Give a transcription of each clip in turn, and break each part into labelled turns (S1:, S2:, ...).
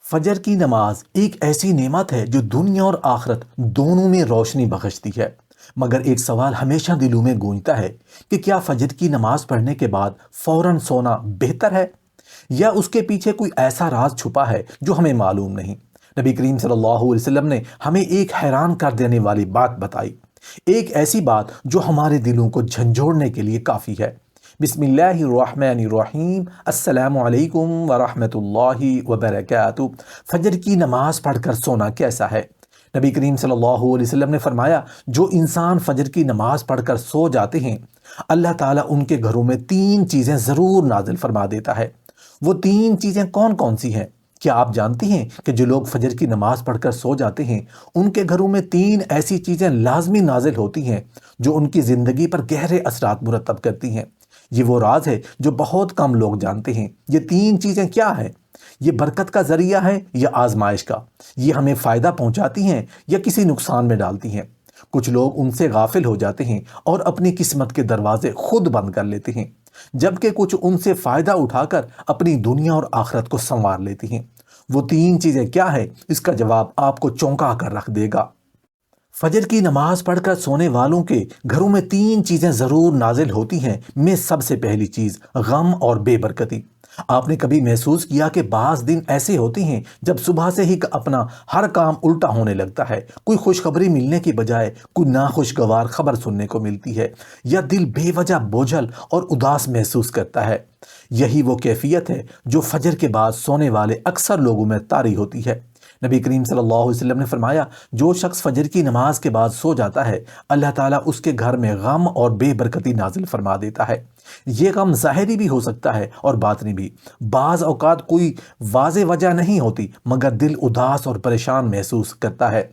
S1: فجر کی نماز ایک ایسی نعمت ہے جو دنیا اور آخرت دونوں میں روشنی بخشتی ہے۔ مگر ایک سوال ہمیشہ دلوں میں گونجتا ہے کہ کیا فجر کی نماز پڑھنے کے بعد فوراً سونا بہتر ہے یا اس کے پیچھے کوئی ایسا راز چھپا ہے جو ہمیں معلوم نہیں۔ نبی کریم صلی اللہ علیہ وسلم نے ہمیں ایک حیران کر دینے والی بات بتائی، ایک ایسی بات جو ہمارے دلوں کو جھنجھوڑنے کے لیے کافی ہے۔ بسم اللہ الرحمن الرحیم، السلام علیکم ورحمۃ اللہ وبرکاتہ۔ فجر کی نماز پڑھ کر سونا کیسا ہے؟ نبی کریم صلی اللہ علیہ وسلم نے فرمایا، جو انسان فجر کی نماز پڑھ کر سو جاتے ہیں، اللہ تعالیٰ ان کے گھروں میں 3 چیزیں ضرور نازل فرما دیتا ہے۔ وہ 3 چیزیں کون کون سی ہیں؟ کیا آپ جانتی ہیں کہ جو لوگ فجر کی نماز پڑھ کر سو جاتے ہیں ان کے گھروں میں 3 ایسی چیزیں لازمی نازل ہوتی ہیں جو ان کی زندگی پر گہرے اثرات مرتب کرتی ہیں؟ یہ وہ راز ہے جو بہت کم لوگ جانتے ہیں۔ یہ 3 چیزیں کیا ہیں؟ یہ برکت کا ذریعہ ہے یا آزمائش کا؟ یہ ہمیں فائدہ پہنچاتی ہیں یا کسی نقصان میں ڈالتی ہیں؟ کچھ لوگ ان سے غافل ہو جاتے ہیں اور اپنی قسمت کے دروازے خود بند کر لیتے ہیں، جبکہ کچھ ان سے فائدہ اٹھا کر اپنی دنیا اور آخرت کو سنوار لیتے ہیں۔ وہ 3 چیزیں کیا ہیں؟ اس کا جواب آپ کو چونکا کر رکھ دے گا۔ فجر کی نماز پڑھ کر سونے والوں کے گھروں میں 3 چیزیں ضرور نازل ہوتی ہیں۔ میں سب سے پہلی چیز غم اور بے برکتی۔ آپ نے کبھی محسوس کیا کہ بعض دن ایسے ہوتے ہیں جب صبح سے ہی اپنا ہر کام الٹا ہونے لگتا ہے، کوئی خوشخبری ملنے کی بجائے کوئی ناخوشگوار خبر سننے کو ملتی ہے، یا دل بے وجہ بوجھل اور اداس محسوس کرتا ہے۔ یہی وہ کیفیت ہے جو فجر کے بعد سونے والے اکثر لوگوں میں طاری ہوتی ہے۔ نبی کریم صلی اللہ علیہ وسلم نے فرمایا، جو شخص فجر کی نماز کے بعد سو جاتا ہے، اللہ تعالیٰ اس کے گھر میں غم اور بے برکتی نازل فرما دیتا ہے۔ یہ غم ظاہری بھی ہو سکتا ہے اور باطنی بھی۔ بعض اوقات کوئی واضح وجہ نہیں ہوتی مگر دل اداس اور پریشان محسوس کرتا ہے۔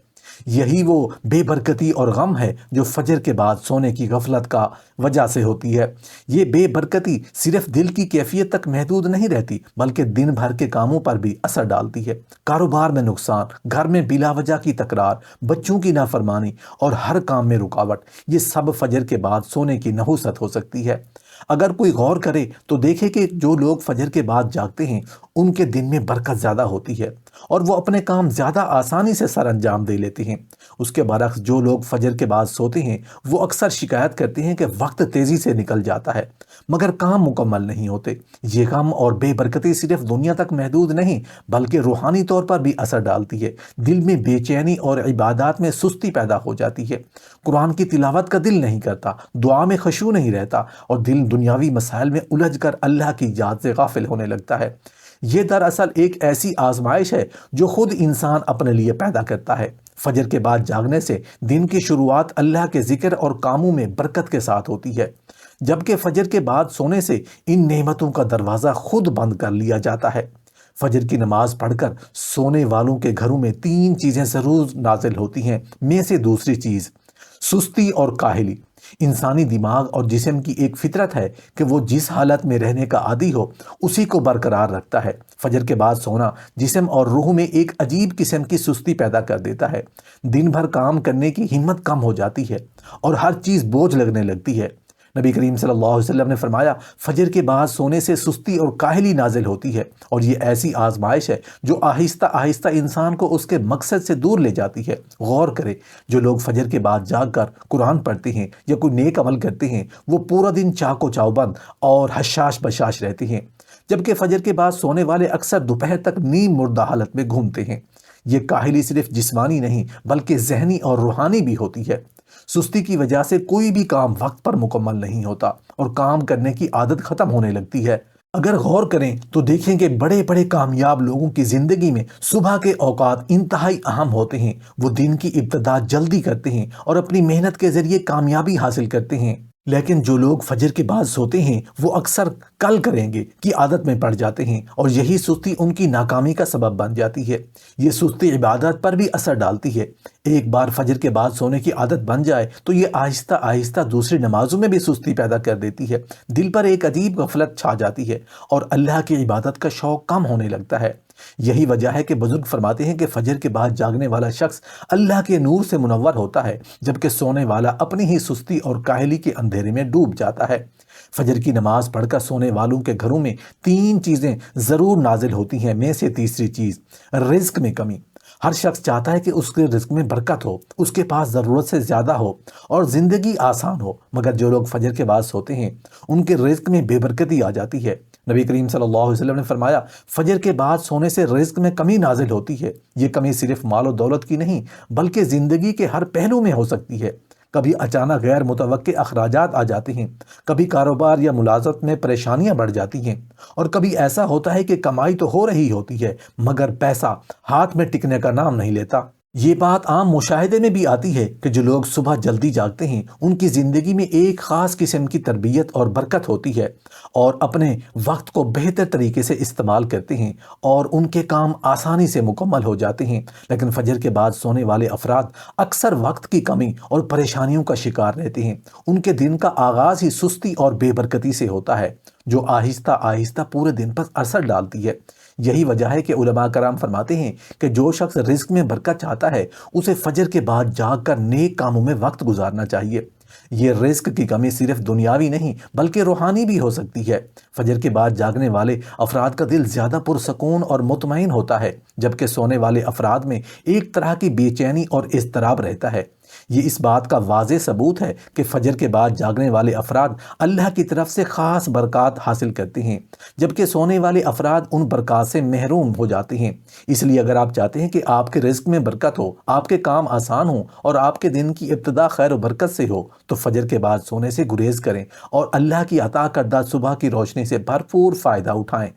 S1: یہی وہ بے برکتی اور غم ہے جو فجر کے بعد سونے کی غفلت کا وجہ سے ہوتی ہے۔ یہ بے برکتی صرف دل کی کیفیت تک محدود نہیں رہتی بلکہ دن بھر کے کاموں پر بھی اثر ڈالتی ہے۔ کاروبار میں نقصان، گھر میں بلا وجہ کی تکرار، بچوں کی نافرمانی اور ہر کام میں رکاوٹ، یہ سب فجر کے بعد سونے کی نحوست ہو سکتی ہے۔ اگر کوئی غور کرے تو دیکھے کہ جو لوگ فجر کے بعد جاگتے ہیں ان کے دن میں برکت زیادہ ہوتی ہے اور وہ اپنے کام زیادہ آسانی سے سر انجام دے لیتے ہیں۔ اس کے برعکس جو لوگ فجر کے بعد سوتے ہیں وہ اکثر شکایت کرتے ہیں کہ وقت تیزی سے نکل جاتا ہے مگر کام مکمل نہیں ہوتے۔ یہ غم اور بے برکتی صرف دنیا تک محدود نہیں بلکہ روحانی طور پر بھی اثر ڈالتی ہے۔ دل میں بے چینی اور عبادات میں سستی پیدا ہو جاتی ہے۔ قرآن کی تلاوت کا دل نہیں کرتا، دعا میں خشوع نہیں رہتا اور دل دنیاوی مسائل میں الجھ کر اللہ کی یاد سے غافل ہونے لگتا ہے۔ یہ دراصل ایک ایسی آزمائش ہے جو خود انسان اپنے لیے پیدا کرتا ہے۔ فجر کے بعد جاگنے سے دن کی شروعات اللہ کے ذکر اور کاموں میں برکت کے ساتھ ہوتی ہے، جبکہ فجر کے بعد سونے سے ان نعمتوں کا دروازہ خود بند کر لیا جاتا ہے۔ فجر کی نماز پڑھ کر سونے والوں کے گھروں میں 3 چیزیں ضرور نازل ہوتی ہیں۔ میں سے دوسری چیز سستی اور کاہلی۔ انسانی دماغ اور جسم کی ایک فطرت ہے کہ وہ جس حالت میں رہنے کا عادی ہو اسی کو برقرار رکھتا ہے۔ فجر کے بعد سونا جسم اور روح میں ایک عجیب قسم کی سستی پیدا کر دیتا ہے۔ دن بھر کام کرنے کی ہمت کم ہو جاتی ہے اور ہر چیز بوجھ لگنے لگتی ہے۔ نبی کریم صلی اللہ علیہ وسلم نے فرمایا، فجر کے بعد سونے سے سستی اور کاہلی نازل ہوتی ہے اور یہ ایسی آزمائش ہے جو آہستہ آہستہ انسان کو اس کے مقصد سے دور لے جاتی ہے۔ غور کرے، جو لوگ فجر کے بعد جاگ کر قرآن پڑھتے ہیں یا کوئی نیک عمل کرتے ہیں وہ پورا دن چاق و چوبند اور حشاش بشاش رہتے ہیں، جبکہ فجر کے بعد سونے والے اکثر دوپہر تک نیم مردہ حالت میں گھومتے ہیں۔ یہ کاہلی صرف جسمانی نہیں بلکہ ذہنی اور روحانی بھی ہوتی ہے۔ سستی کی وجہ سے کوئی بھی کام وقت پر مکمل نہیں ہوتا اور کام کرنے کی عادت ختم ہونے لگتی ہے۔ اگر غور کریں تو دیکھیں کہ بڑے بڑے کامیاب لوگوں کی زندگی میں صبح کے اوقات انتہائی اہم ہوتے ہیں۔ وہ دن کی ابتدا جلدی کرتے ہیں اور اپنی محنت کے ذریعے کامیابی حاصل کرتے ہیں، لیکن جو لوگ فجر کے بعد سوتے ہیں وہ اکثر کل کریں گے کی عادت میں پڑ جاتے ہیں اور یہی سستی ان کی ناکامی کا سبب بن جاتی ہے۔ یہ سستی عبادت پر بھی اثر ڈالتی ہے۔ ایک بار فجر کے بعد سونے کی عادت بن جائے تو یہ آہستہ آہستہ دوسری نمازوں میں بھی سستی پیدا کر دیتی ہے۔ دل پر ایک عجیب غفلت چھا جاتی ہے اور اللہ کی عبادت کا شوق کم ہونے لگتا ہے۔ یہی وجہ ہے کہ بزرگ فرماتے ہیں کہ فجر کے بعد جاگنے والا شخص اللہ کے نور سے منور ہوتا ہے، جبکہ سونے والا اپنی ہی سستی اور کاہلی کے اندھیرے میں ڈوب جاتا ہے۔ فجر کی نماز پڑھ کر سونے والوں کے گھروں میں تین چیزیں ضرور نازل ہوتی ہیں، میں سے تیسری چیز رزق میں کمی۔ ہر شخص چاہتا ہے کہ اس کے رزق میں برکت ہو، اس کے پاس ضرورت سے زیادہ ہو اور زندگی آسان ہو، مگر جو لوگ فجر کے بعد سوتے ہیں ان کے رزق میں بے برکتی آ جاتی ہے۔ نبی کریم صلی اللہ علیہ وسلم نے فرمایا، فجر کے بعد سونے سے رزق میں کمی نازل ہوتی ہے۔ یہ کمی صرف مال و دولت کی نہیں بلکہ زندگی کے ہر پہلو میں ہو سکتی ہے۔ کبھی اچانک غیر متوقع اخراجات آ جاتے ہیں، کبھی کاروبار یا ملازمت میں پریشانیاں بڑھ جاتی ہیں، اور کبھی ایسا ہوتا ہے کہ کمائی تو ہو رہی ہوتی ہے مگر پیسہ ہاتھ میں ٹکنے کا نام نہیں لیتا۔ یہ بات عام مشاہدے میں بھی آتی ہے کہ جو لوگ صبح جلدی جاگتے ہیں ان کی زندگی میں ایک خاص قسم کی تربیت اور برکت ہوتی ہے، اور اپنے وقت کو بہتر طریقے سے استعمال کرتے ہیں اور ان کے کام آسانی سے مکمل ہو جاتے ہیں۔ لیکن فجر کے بعد سونے والے افراد اکثر وقت کی کمی اور پریشانیوں کا شکار رہتے ہیں۔ ان کے دن کا آغاز ہی سستی اور بے برکتی سے ہوتا ہے، جو آہستہ آہستہ پورے دن پر اثر ڈالتی ہے۔ یہی وجہ ہے کہ علماء کرام فرماتے ہیں کہ جو شخص رزق میں برکت چاہتا ہے اسے فجر کے بعد جاگ کر نیک کاموں میں وقت گزارنا چاہیے۔ یہ رزق کی کمی صرف دنیاوی نہیں بلکہ روحانی بھی ہو سکتی ہے۔ فجر کے بعد جاگنے والے افراد کا دل زیادہ پرسکون اور مطمئن ہوتا ہے، جبکہ سونے والے افراد میں ایک طرح کی بے چینی اور اضطراب رہتا ہے۔ یہ اس بات کا واضح ثبوت ہے کہ فجر کے بعد جاگنے والے افراد اللہ کی طرف سے خاص برکات حاصل کرتے ہیں، جبکہ سونے والے افراد ان برکات سے محروم ہو جاتے ہیں۔ اس لیے اگر آپ چاہتے ہیں کہ آپ کے رزق میں برکت ہو، آپ کے کام آسان ہوں اور آپ کے دن کی ابتدا خیر و برکت سے ہو، تو فجر کے بعد سونے سے گریز کریں اور اللہ کی عطا کردہ صبح کی روشنی سے بھرپور فائدہ اٹھائیں۔